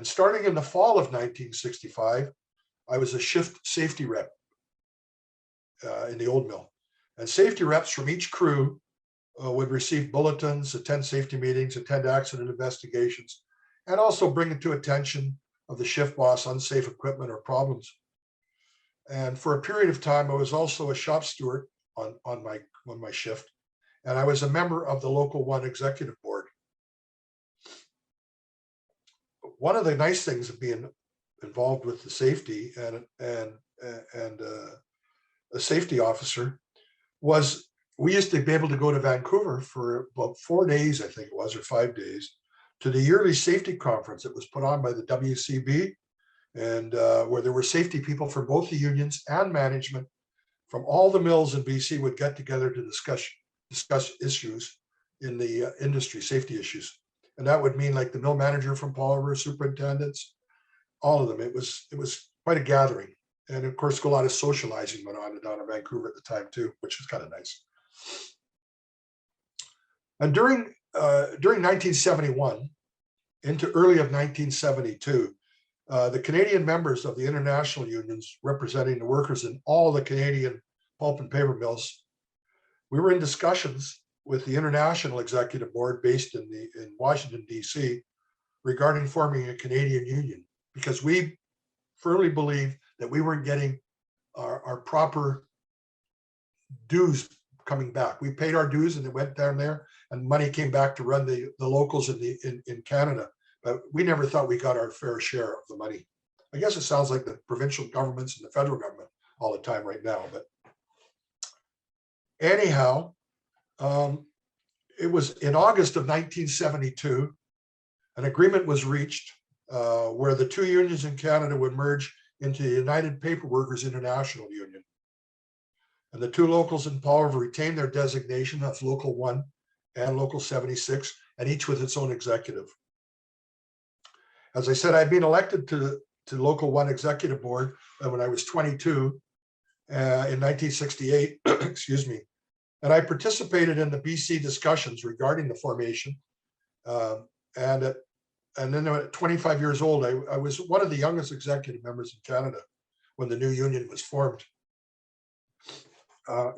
And starting in the fall of 1965, I was a shift safety rep in the old mill. And safety reps from each crew would receive bulletins, attend safety meetings, attend accident investigations, and also bring it to attention of the shift boss unsafe equipment or problems. And for a period of time, I was also a shop steward on my shift, and I was a member of the Local 1 executive board. One of the nice things of being involved with the safety and a safety officer was we used to be able to go to Vancouver for about 4 days, I think it was, or 5 days, to the yearly safety conference that was put on by the WCB, and where there were safety people from both the unions and management from all the mills in BC would get together to discuss issues in the industry, safety issues. And that would mean like the mill manager from Powell River, superintendents, all of them. It was quite a gathering. And of course, a lot of socializing went on down in Vancouver at the time too, which was kind of nice. And during 1971 into early of 1972, the Canadian members of the international unions representing the workers in all the Canadian pulp and paper mills, we were in discussions with the International Executive Board based in Washington, D.C. regarding forming a Canadian union, because we firmly believed that we weren't getting our proper dues coming back. We paid our dues and it went down there and money came back to run the locals in Canada. But we never thought we got our fair share of the money. I guess it sounds like the provincial governments and the federal government all the time right now. But anyhow, it was in August of 1972, an agreement was reached where the two unions in Canada would merge into the United Paper Workers International Union. And the two locals in Powell River retained their designation, that's Local 1 and Local 76, and each with its own executive. As I said, I'd been elected to Local 1 Executive Board when I was 22 in 1968, excuse me. And I participated in the BC discussions regarding the formation. And then at 25 years old, I was one of the youngest executive members in Canada when the new union was formed.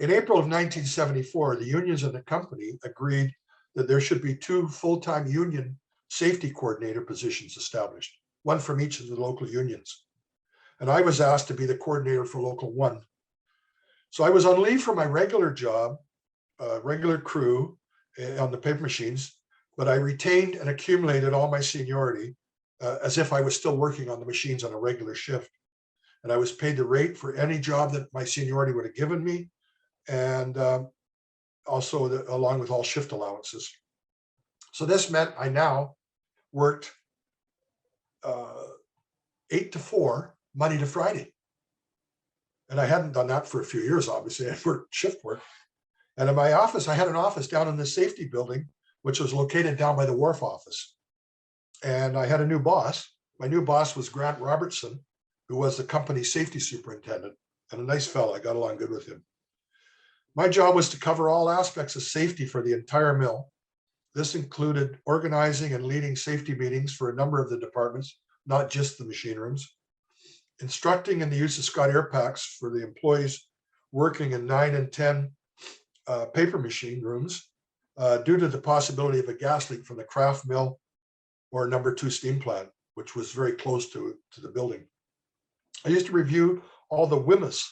In April of 1974, the unions and the company agreed that there should be 2 full-time union safety coordinator positions established, one from each of the local unions. And I was asked to be the coordinator for Local 1. So I was on leave from my regular job, regular crew on the paper machines, but I retained and accumulated all my seniority as if I was still working on the machines on a regular shift. And I was paid the rate for any job that my seniority would have given me, and also along with all shift allowances. So this meant I now worked 8 to 4, Monday to Friday. And I hadn't done that for a few years, obviously. I worked shift work. And in my office, I had an office down in the safety building, which was located down by the wharf office. And I had a new boss. My new boss was Grant Robertson, who was the company's safety superintendent, and a nice fellow. I got along good with him. My job was to cover all aspects of safety for the entire mill. This included organizing and leading safety meetings for a number of the departments, not just the machine rooms, instructing in the use of Scott air packs for the employees working in 9 and 10 paper machine rooms due to the possibility of a gas leak from the Kraft mill or number 2 steam plant, which was very close to the building. I used to review all the WMIS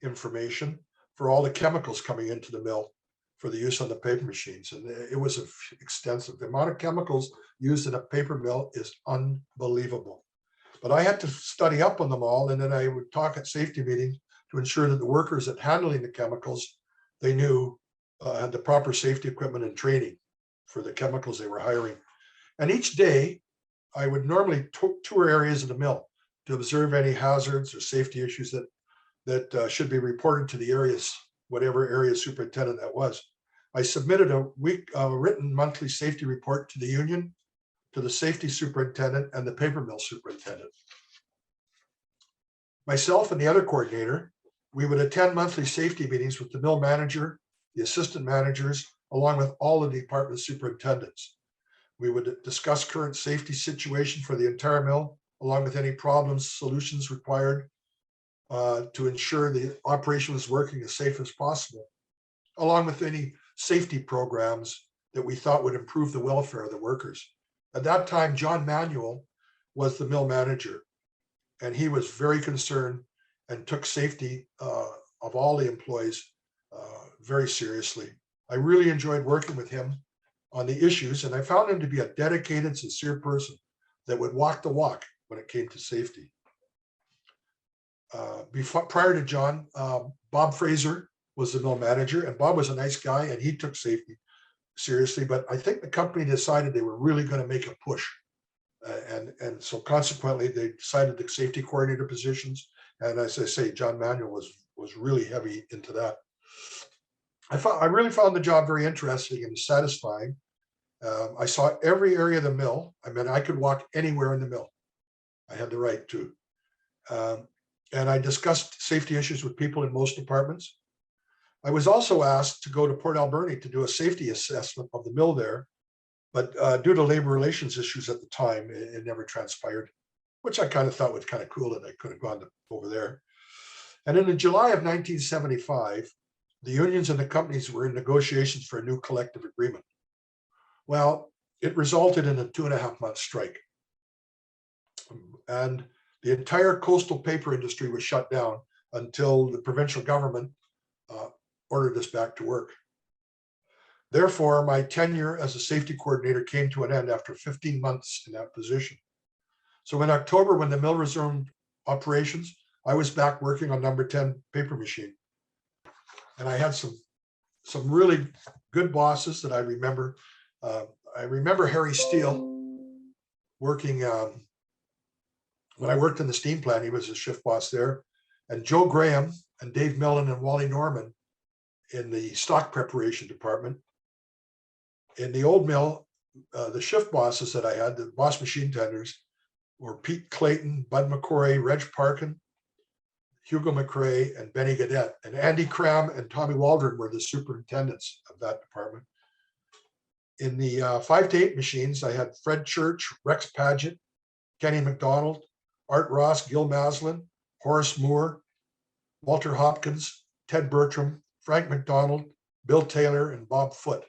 information for all the chemicals coming into the mill for the use on the paper machines. And it was extensive. The amount of chemicals used in a paper mill is unbelievable. But I had to study up on them all, and then I would talk at safety meetings to ensure that the workers that handling the chemicals, they knew had the proper safety equipment and training for the chemicals they were hiring. And each day, I would normally tour areas of the mill to observe any hazards or safety issues that should be reported to the areas, whatever area superintendent that was. I submitted a written monthly safety report to the union, to the safety superintendent, and the paper mill superintendent. Myself and the other coordinator, we would attend monthly safety meetings with the mill manager, the assistant managers, along with all of the department superintendents. We would discuss current safety situation for the entire mill, along with any problems, solutions required to ensure the operation was working as safe as possible, along with any safety programs that we thought would improve the welfare of the workers. At that time, John Manuel was the mill manager, and he was very concerned and took safety of all the employees very seriously. I really enjoyed working with him on the issues, and I found him to be a dedicated, sincere person that would walk the walk when it came to safety. Prior to John, Bob Fraser was the mill manager, and Bob was a nice guy, and he took safety seriously. But I think the company decided they were really going to make a push, and so consequently, they decided the safety coordinator positions. And as I say, John Manuel was really heavy into that. I really found the job very interesting and satisfying. I saw every area of the mill. I mean, I could walk anywhere in the mill. I had the right to. And I discussed safety issues with people in most departments. I was also asked to go to Port Alberni to do a safety assessment of the mill there, but due to labor relations issues at the time, it never transpired, which I kind of thought was kind of cool that I could have gone over there. And in July of 1975, the unions and the companies were in negotiations for a new collective agreement. Well, it resulted in a 2.5-month strike. And the entire coastal paper industry was shut down until the provincial government ordered us back to work. Therefore, my tenure as a safety coordinator came to an end after 15 months in that position. So in October, when the mill resumed operations, I was back working on number 10 paper machine. And I had some really good bosses that I remember. I remember Harry Steele working, when I worked in the steam plant, he was a shift boss there. And Joe Graham and Dave Mellon and Wally Norman in the stock preparation department. In the old mill, the shift bosses that I had, the boss machine tenders, were Pete Clayton, Bud McCoy, Reg Parkin, Hugo McRae, and Benny Gadet. And Andy Cram and Tommy Waldron were the superintendents of that department. In the 5 to 8 machines, I had Fred Church, Rex Paget, Kenny McDonald, Art Ross, Gil Maslin, Horace Moore, Walter Hopkins, Ted Bertram, Frank McDonald, Bill Taylor, and Bob Foote.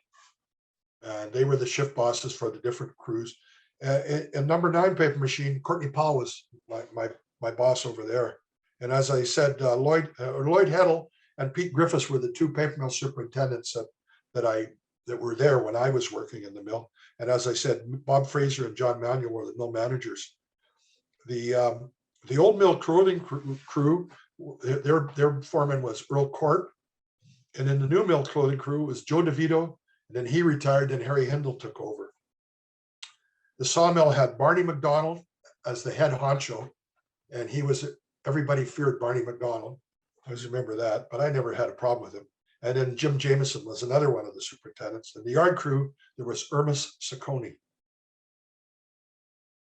And they were the shift bosses for the different crews. And number 9 paper machine, Courtney Powell was my boss over there. And as I said, Lloyd Heddle and Pete Griffiths were the 2 paper mill superintendents that were there when I was working in the mill. And as I said, Bob Fraser and John Manuel were the mill managers. The old mill clothing crew, their foreman was Earl Court. And in the new mill clothing crew was Joe DeVito. And then he retired, and Harry Hindle took over. The sawmill had Barney McDonald as the head honcho, and everybody feared Barney McDonald. I always remember that, but I never had a problem with him. And then Jim Jameson was another one of the superintendents. And the yard crew, there was Ermis Saccone.